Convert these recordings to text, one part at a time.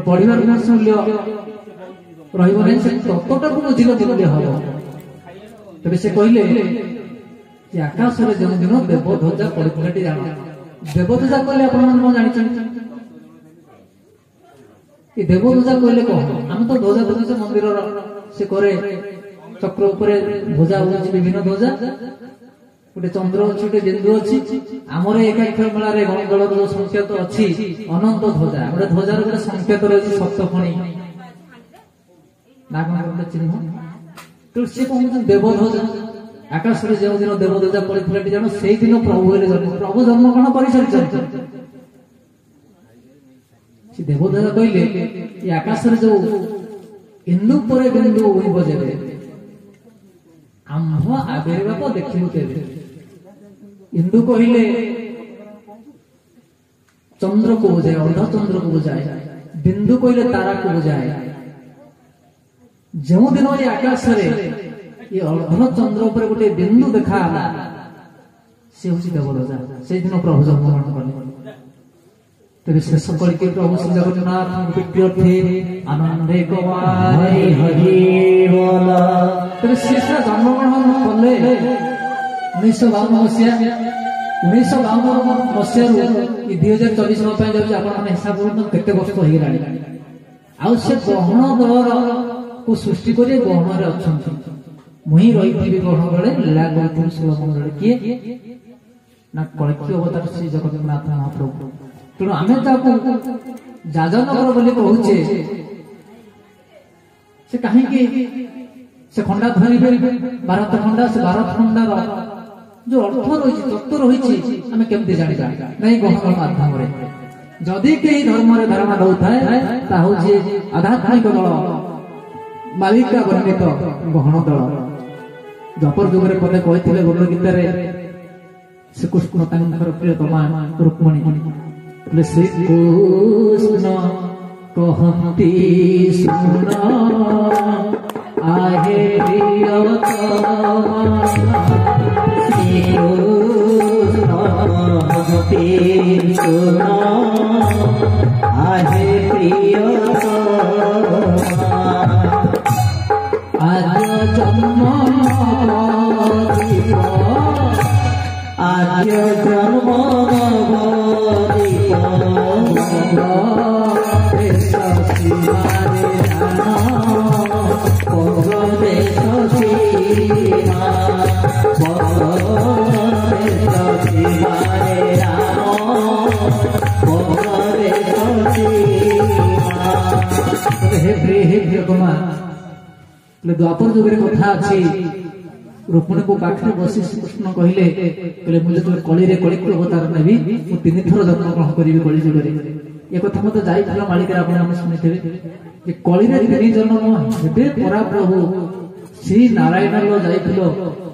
पढ़ार मूल्य रही तत्वटा को बुझिले केमती हम तेज से कहले आकाश में जो दिन देवध्वजा पड़ता जान देवध्वजा कहले आप देवध्वजा कहले कह आम तो ध्वजा देखुचे मंदिर से करे चक्र उपर ध्वजा उड़े विभिन्न ध्वजा गोटे चंद्र अच्छी गोटे बिंदु अच्छी आमर एकाक्षर मेला गणगल जो संकेत अच्छी अनंत ध्वजा गोटे ध्वजार गोटे संकेत रही सप्तफणी नागमंडल चिन्ह तो सी कहते देवध्वजा आकाश में जो दिन देवध्वजा पड़ता जान से दिन प्रभु प्रभु जन्मग्रहण कर सारी देवध्वजा कहले आकाश में जो इंदु पर बिंदु बजे आंभ आगेवा तो देखू तेरे इंदु कहले चंद्र को बुझाए अर्धचंद्र को बुझाए बिंदु कहले तारा को बुझाए जो दिन ये आकाश ये अर्धचंद्र पर गोटे बिंदु देखा से हूँ देवध्वजा से दिन प्रभु जन्मग्रहण कले तेरे शेष कल के प्रभु श्री जगन्नाथ प्रीत्यर्थे आनंदे तेरे शेष जन्मग्रहण कले 1952 मसीहा 1952 मसीह 2024 आप हिसाब करते वर्ष हो गला से ग्रहण दल को सृष्टि कर ग्रहण अच्छा मुही रही ग्रहण बेले लीला गौतम षोलमंडल किए ना कल्की अवतार श्री जगन्नाथ महाप्रभु तेणु आम जाजनगर बोली कहूचे से कहीं से खंडा धरी 12 खंडा से 12 खंडार जो अर्थ रही तत्व रही आम केमती जानी नहीं ग्रहण माध्यम जदि कई धर्म धारणा दौए आध्यात्मिक दल मालिका वर्णित गहन दल द्वापर जुगे पदे कहते गोल गीतार श्रीकृष्ण प्रियतमा रुक्मणी श्रीकृष्ण कहती सुन आहे कहती सुन आहे आज जन्म आज जन्म द्वापर जुगे कथा अच्छी रुक्मणी को पाखे बसी श्रीकृष्ण कहले मुझे तो कली कलिक अवतार नेबी 3 थर जन्म ग्रहण करी कली जुगे ये कथा मत जाइल मालिका आप शुणी कली 3 जन्म हे परा प्रभु श्री नारायण जाइल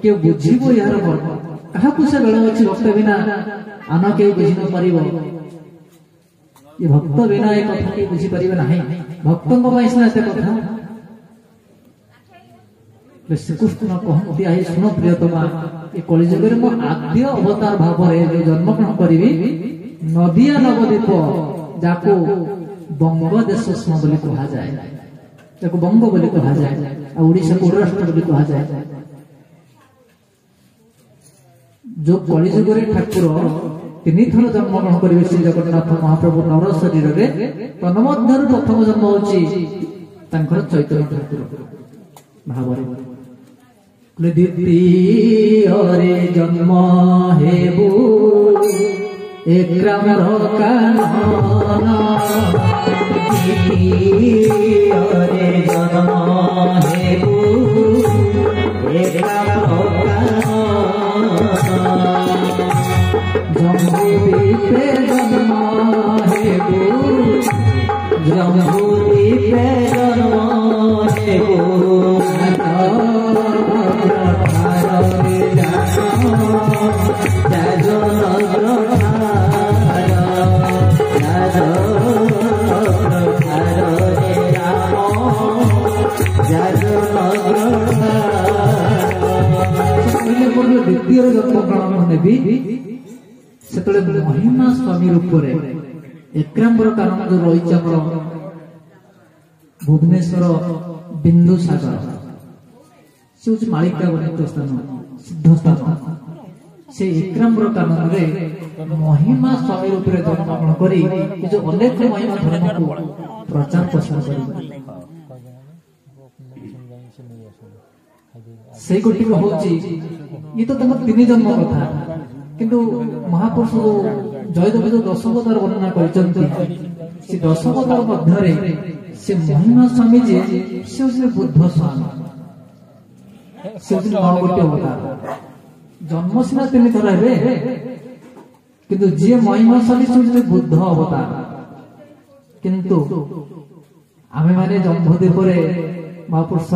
किए बुझीब यार मर्म क्या से बेल अच्छी भक्त बिना आन के बुझी न पार ये भक्त बिना ये कथा के बुझीपारे ना भक्तों सीना एत कथा श्रीकृष्ण कहती आई शुण प्रियतमा ये कलिजुगे मो आद्य अवतार भाव जन्मग्रहण करी नदिया नवद्वीप जाको बंग देश स्म बोली कहा जाए बंग बोली कहा जाए ओडिशा को राष्ट्र बोली कहा जाए जो कलिजुगे ठाकुर 3 थर जन्मग्रहण करेंगे श्री जगन्नाथ महाप्रभु नर शरीर में तन्मध्य प्रथम जन्म होची चैतन्य ठाकुर भाव द्वितीय जन्म हेबु एक रामर कानन द्वितीय जन्म हेबु एक रामर जम्बूद्वीपे जन्म हेबु जम्बूद्वीपे जन्म हेबु द्वितीय जन्म ग्रहण नेबी से महिमा स्वामी रूप ଏକ୍ରାମ୍ବର କାନନ ଯୋଉ ରହିଛି ଆମର ଭୁବନେଶ୍ୱର ବିନ୍ଦୁ ସାଗର, ସେ ହଉଛି ମାଳିକା ବର୍ଣ୍ଣିତ ସ୍ଥାନ, ସିଦ୍ଧ ସ୍ଥାନ। ସେ ଏକ୍ରାମ୍ବର କାନନରେ ମହିମା ସ୍ୱାମୀ ରୂପରେ ଜନ୍ମଗ୍ରହଣ କରି ଏ ଯୋଉ ଅନେକ ମହିମା ଧର୍ମକୁ ପ୍ରଚାର ପ୍ରସାର କରିବେ। ସେଇ ଗୋଟିକ ହଉଛି, ଇଏ ତ ତାଙ୍କର 3 ଜନ୍ମ କଥା, କିନ୍ତୁ ମହାପୁରୁଷ ଜୟଦେବ ଯୋଉ 10 ଅବତାର ବର୍ଣ୍ଣନା କରିଛନ୍ତି, ସେ 10 ଅବତାର ମଧ୍ୟରେ ସେ ମହିମା ସ୍ୱାମୀ ଯିଏ, ସେ ହଉଛନ୍ତି ବୁଦ୍ଧ ସ୍ୱାମୀ, ସେ ହଉଛନ୍ତି 9 ଗୋଟି ଅବତାର। ଜନ୍ମ ସିନା 3 ଥର ହେବେ, କିନ୍ତୁ ଯିଏ ମହିମା ସ୍ୱାମୀ ସେ ହଉଛନ୍ତି ବୁଦ୍ଧ ଅବତାର। କିନ୍ତୁ ଆମେମାନେ ଜମ୍ବଦ୍ୱୀପରେ ମହାପୁରୁଷ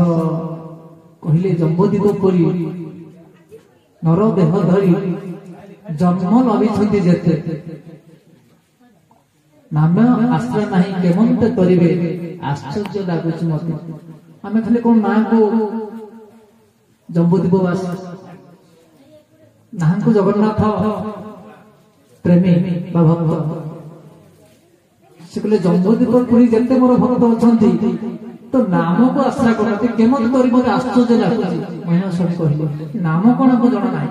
କହିଲେ ଜମ୍ବଦ୍ୱୀପ ପରି ନର ଦେହ ଧରି ଜନ୍ମ ଲଭିଛନ୍ତି ଯେତେ, ନାମ ଆଶ୍ରୟ ନାହିଁ କେମନ୍ତେ କରିବେ ଆଶ୍ଚର୍ଯ୍ୟ ଲାଗୁଛି ମତେ। ଆମେ ଖାଲି କଣ ନାଁକୁ ଜମ୍ବଦ୍ୱୀପବାସୀ, ନାଁକୁ ଜଗନ୍ନାଥ ପ୍ରେମୀ ବା ଭକ୍ତ। ସେ କହିଲେ ଜମ୍ବଦ୍ୱୀପ ପୁରୀ ଯେତେ ମୋର ଭକ୍ତ ଅଛନ୍ତି ତ ନାମକୁ ଆଶ୍ରା କରନ୍ତି, କେମିତି କରି ମତେ ଆଶ୍ଚର୍ଯ୍ୟ ଲାଗୁଛି। ମହିମା ସ୍ୱାମୀ କହିଲେ ନାମ କଣ ଆମକୁ ଜଣା ନାହିଁ।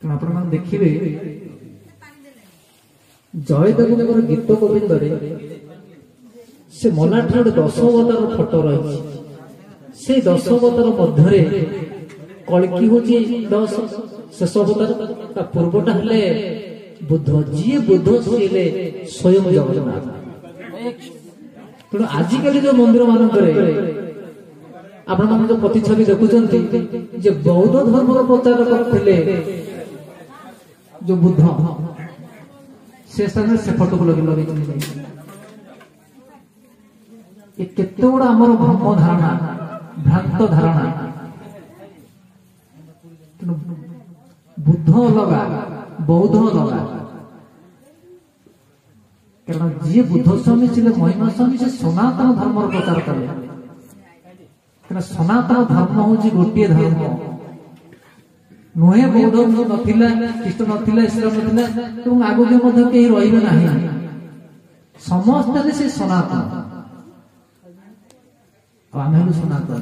ତେଣୁ ଆପଣମାନେ ଦେଖିବେ ଜୟଦେବଙ୍କର ଗୀତ ଗୋବିନ୍ଦରେ ସେ ମଲାଠାରୁ 10 ଅବତାର ଫଟୋ ରହିଛି। ସେଇ 10 ଅବତାର ମଧ୍ୟରେ କଳ୍କି ହଉଛି 10 ଶେଷ ଅବତାର, ତା ପୂର୍ବଟା ହେଲେ ବୁଦ୍ଧ। ଯିଏ ବୁଦ୍ଧ ସିଏ ହେଲେ ସ୍ୱୟଂ ଜଗନ୍ନାଥ। ତେଣୁ ଆଜିକାଲି ଯୋଉ ମନ୍ଦିର ମାନଙ୍କରେ ଆପଣମାନେ ଯୋଉ ପ୍ରତିଛବି ଦେଖୁଛନ୍ତି, ଯେ ବୌଦ୍ଧ ଧର୍ମର ପ୍ରଚାର କରିଥିଲେ ଯୋଉ ବୁଦ୍ଧ, ସେ ସ୍ଥାନରେ ସେ ଫଟୋକୁ ଲଗେଇଛନ୍ତି। ଏ କେତେ ଗୁଡା ଆମର ଭ୍ରମ ଧାରଣା, ଭ୍ରାନ୍ତ ଧାରଣା। ତେଣୁ ବୁଦ୍ଧ ଅଲଗା, ବୌଦ୍ଧ ଅଲଗା। କାରଣ ଯିଏ ବୁଦ୍ଧ ସ୍ୱାମୀ ଥିଲେ, ମହିମା ସ୍ୱାମୀ, ସେ ସନାତନ ଧର୍ମର ପ୍ରଚାର କଲେ। କାରଣ ସନାତନ ଧର୍ମ ହଉଛି ଗୋଟିଏ ଧର୍ମ, ନୁହେଁ ବୌଦ୍ଧ ନଥିଲା, ଖ୍ରୀଷ୍ଟ ନଥିଲା, ଇସଲାମ ନଥିଲା, ଏବଂ ଆଗକୁ ମଧ୍ୟ କେହି ରହିବେ ନାହିଁ। ସମସ୍ତେ ସେ ସନାତନ, ଆଉ ଆମେ ହେଲୁ ସନାତନ।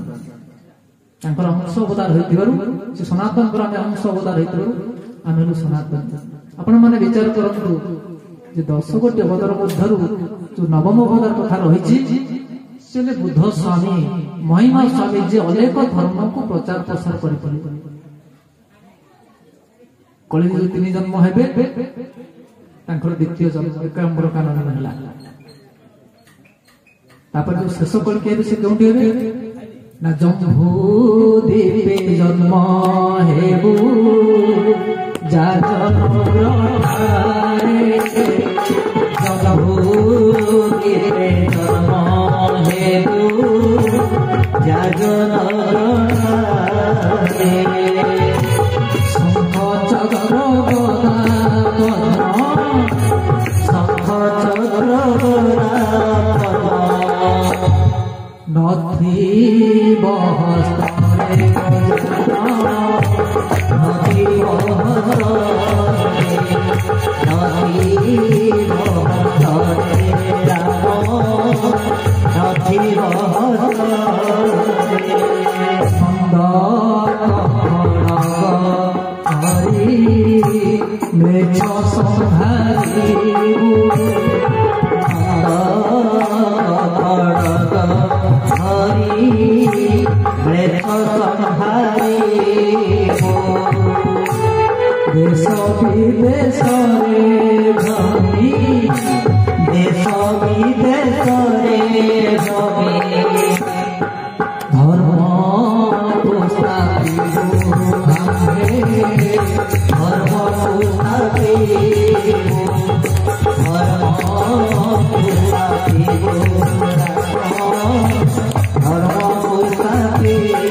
ତାଙ୍କର ଅଂଶ ଅବତାର ହୋଇଥିବାରୁ, ସେ ସନାତନଙ୍କର ଆମେ ଅଂଶ ଅବତାର ହୋଇଥିବାରୁ ଆମେ ହେଲୁ ସନାତନ। ଆପଣମାନେ ବିଚାର କରନ୍ତୁ ଯେ 10 ଗୋଟି ଅବତାର ମଧ୍ୟରୁ ଯୋଉ 9ମ ଅବତାର କଥା ରହିଛି, ସେ ହେଲେ ବୁଦ୍ଧ ସ୍ୱାମୀ, ମହିମା ସ୍ୱାମୀ, ଯେ ଅନେକ ଧର୍ମକୁ ପ୍ରଚାର ପ୍ରସାର କରିଥିଲେ। କଳିରେ ଯୋଉ 3 ଜନ୍ମ ହେବେ, ତାଙ୍କର ଦ୍ୱିତୀୟ ଜନ୍ମ ଏକାମ୍ବର କାନନ ହେଲା। ତାପରେ ଯୋଉ ଶେଷ କଳିକି ହେବେ, ସେ କେଉଁଠି ହେବେ ନା ଜମ୍ବୂଦ୍ୱୀପେ ଜନ୍ମ ହେବୁ ଯାଜନଗ୍ରଠାରେ, ଜମ୍ବୂଦ୍ୱୀପେ ଜନ୍ମ ହେବୁ ଯାଜନଗ୍ରଠାରେ, ଶଙ୍ଖ ଚକ୍ର ଗଦା ପଦ୍ମ, ଶଙ୍ଖ ଚକ୍ର ଗଦା ପଦ୍ମ, ନଥିବ ହସ୍ତରେ ନଥିବ ହସ୍ତରେ ରାମ, ନଥିବ ହସ୍ତରେ ହରି ମେଛ ସମ୍ଭାଳିବୁ, ହରି ମେଛ ସମ୍ଭାଳିବୁ, ଦେଶ ବିଦେଶରେ ଭୂମି, ଦେଶ ବିଦେଶରେ ଭୂମି, ଧର୍ମ ପୁସ୍ତାବିବୁ ଆମ୍ଭେ, ଧର୍ମ ପୁସ୍ତାବିବୁ, ଧର୍ମ ପୁସ୍ତାବିବୁ, ଧର୍ମ ପୁସ୍ତାବିବୁ।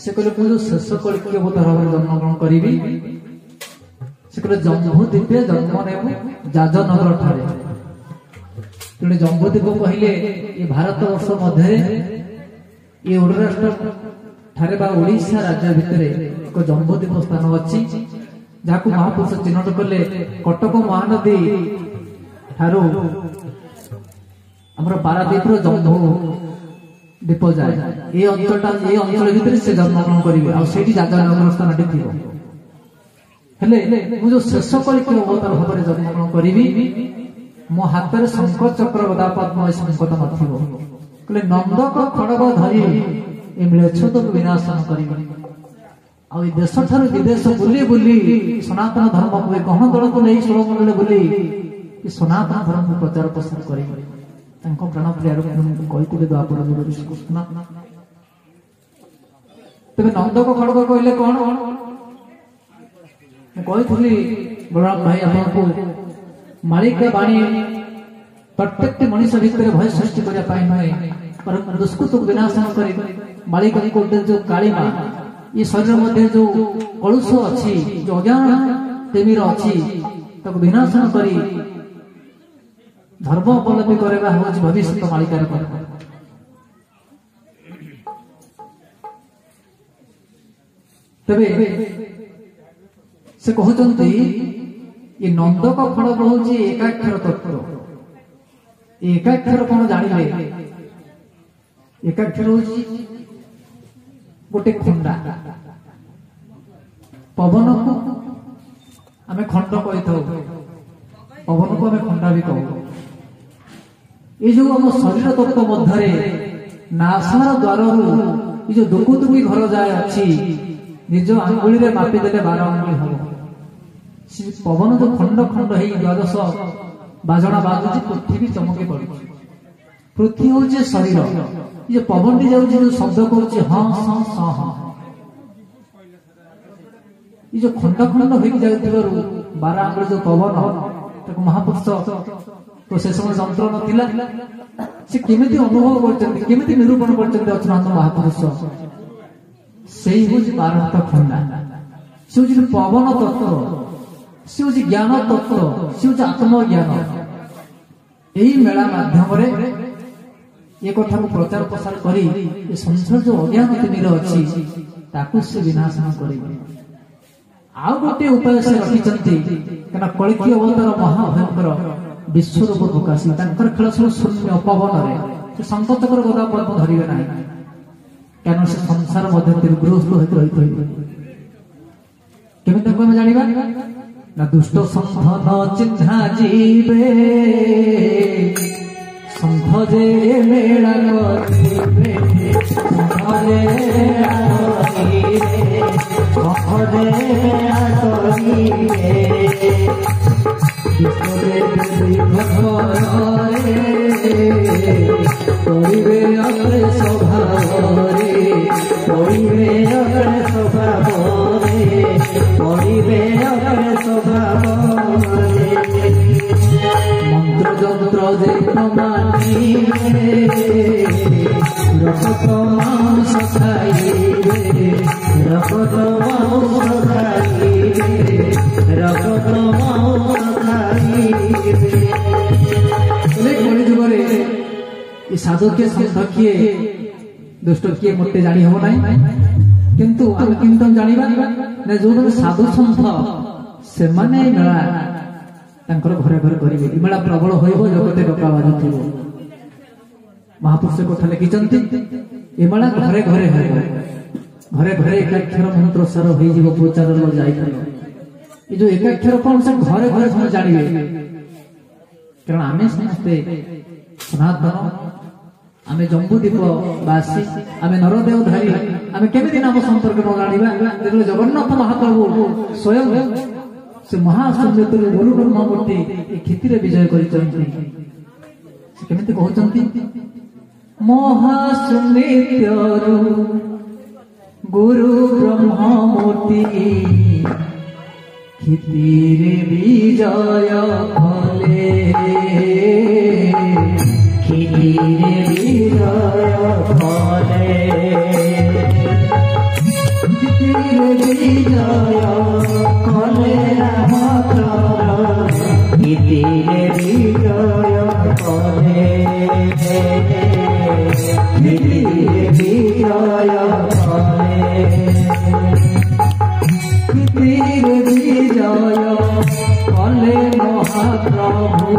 ସେ କହିଲେ ମୁଁ ଯୋଉ ଶେଷ କଳିକି ଅବତାର ଭାବରେ ଜନ୍ମଗ୍ରହଣ କରିବି, ସେ କହିଲେ ଜମ୍ବୂଦ୍ୱୀପେ ଜନ୍ମ ନେବୁ ଯାଜନଗର ଠାରେ। ତେଣୁ ଜମ୍ବୂଦ୍ୱୀପ କହିଲେ ଏ ଭାରତ ବର୍ଷ ମଧ୍ୟରେ, ଏ ଓଡିରାଷ୍ଟ୍ର ଠାରେ ବା ଓଡିଶା ରାଜ୍ୟ ଭିତରେ एक जम्बूद्वीप स्थान अच्छी जहाँ महापुरुष चिन्हट कले कटक महानदी ठारू आमर पारादीप जम्बू दीप जाए ये अंचल भितर से जन्मग्रहण करेंगे आठी जागनगर स्थान टी थी जो शेष कलिक अवतार भाव में जन्मग्रहण करी मो हाथ में शंख चक्र गदा पद्म संकट नए नंदक खड़ग धरी म्लेच्छत विनाशन करी देश ठार विदेश बुली बुली सनातन धर्म को गहन दल को नहीं षोलमंडल बुली सनातन धर्म को प्रचार प्रसार कर प्राण प्रिय कही द्वापर श्रीकृष्ण तेज नंदक खड़ग कहले कौन कही बलराम भाई आपको मालिका बाणी प्रत्येक मनीष भितर भय सृष्टि करने दुष्कृत विनाशन कर मालिका जो कालीमा ये शरीर मध्य जो कलुष अच्छी जो अज्ञान तिमिर अच्छी विनाशन कर धर्म अवलंबी करवा भविष्य मालिकार तेरे से कहते ये नंदक खड़ग हूँ एकाक्षर तत्व एकाक्षर कौन जानिले एकाक्षर हूँ गोटे खंडा पवन को आम खंड कही पवन को आम खंडा भी कहू ये जो आम शरीर तत्व मध्य नासार द्वार जो दुकुदुकी घर जाए अच्छी निज आंगुली में मापिदेले 12 आंगुली हम पवन जो खंड खंड है द्वादश बाजना बाजुची पृथ्वी चमकी पड़ी पृथ्वी हूँ शरीर ये पवन टी जाऊँ जो शब्द कर हाँ हाँ हाँ हाँ ये जो खंड खंड हो 12 आंगुली जो पवन महापुरुष तो से समय जंत्र नाला से केमिति अनुभव करते निरूपण करते अच्युतानंद महापुरुष से हूँ 12 खंडा से हूँ पवन तत्व से हूँ ज्ञान तत्व से हूँ आत्मज्ञान यही मेला माध्यम ये कथा को प्रचार प्रसार करी संसार जो अज्ञान तिमिर अच्छी ताकू से विनाशन करें आउ गोटे उपाय से रखिंट क्या कलिकी अवतार महाभयंकर विश्वरूप प्रकाशी खेल सब शून्य पवन से शंख चक्र गदा पद्म धरवे ना क्या से संसार मध्य गृहस्थ रही केमी जाना ना दुष्ट संघ चिन्हा जीवे शंख जे मेला करिबे शंख जे करिबे अग्रे स्वभावे करिबे अग्रे स्वभावे करिबे अग्रे स्वभावे मंत्र जंत्र जे प्रमाणिबे रक्त मांस खाइबे रक्त मांस खाइबे रक्त मांस खाइबे साधु किए संत किए दुष्ट किए मत जानी हम ना किंतु आम किंतु जानिबा जो साधु संत से मेला घरे घरे करेंगे मेला प्रबल हो जगते डका बाजुव महापुरुष कथा लिखिं ये मेला घरे घरे घरे घरे एकाक्षर मंत्र सार हो प्रचार जाए ये जो एकाक्षर कौन से घरे घरे समझ जानवे कारण आम समस्ते सनातन आम जम्बूद्वीप बासी आम नरदेवधारी आम केमी नाम संपर्क न जाना जगन्नाथ महाप्रभु स्वयं से महाशून्य गुरु ब्रह्ममूर्ति क्षिति विजय करते कहते महाशून्य गुरु ब्रह्ममूर्ति क्षिति विजय फले क्षिति विजय फले क्षिति विजय फले मात्र क्षिति विजय फले क्षिति विजय फले लय कले महाप्रभु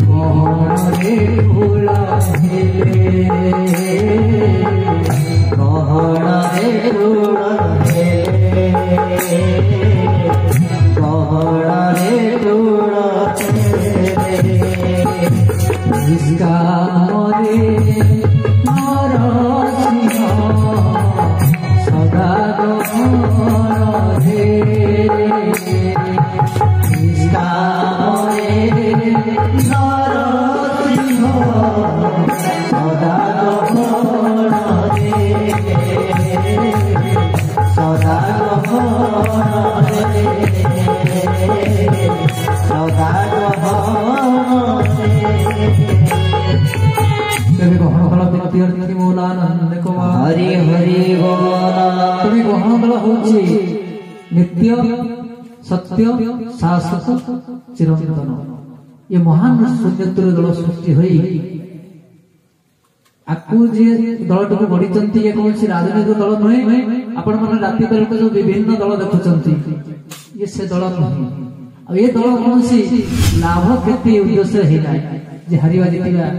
गहणे तुला हेले गहणे तुला हेले गहणे तुला हेले निष्कामरे नरसिंह सदा गहणे निष्कामरे नरसिंह सदा गहणे सदा गहणे सदा तेरे गहन कला बिनती अर्थ मौलानंद कुमार हरि हरि बोल तेरे गहन कला होची नित्य सत्य शाश्वत चिरंतन ये महान शून्यत्र दल सृष्टि होई आकु जे दलटको गढ़िचंती ये कौन सी राजनीतिक दल नुहे आपण माने राति बेलको जो विभिन्न दल देखुचंती ये से दल नहीं अब ये दल कौन सी लाभ क्षति उद्देश्य है जे हरिवा जितिबा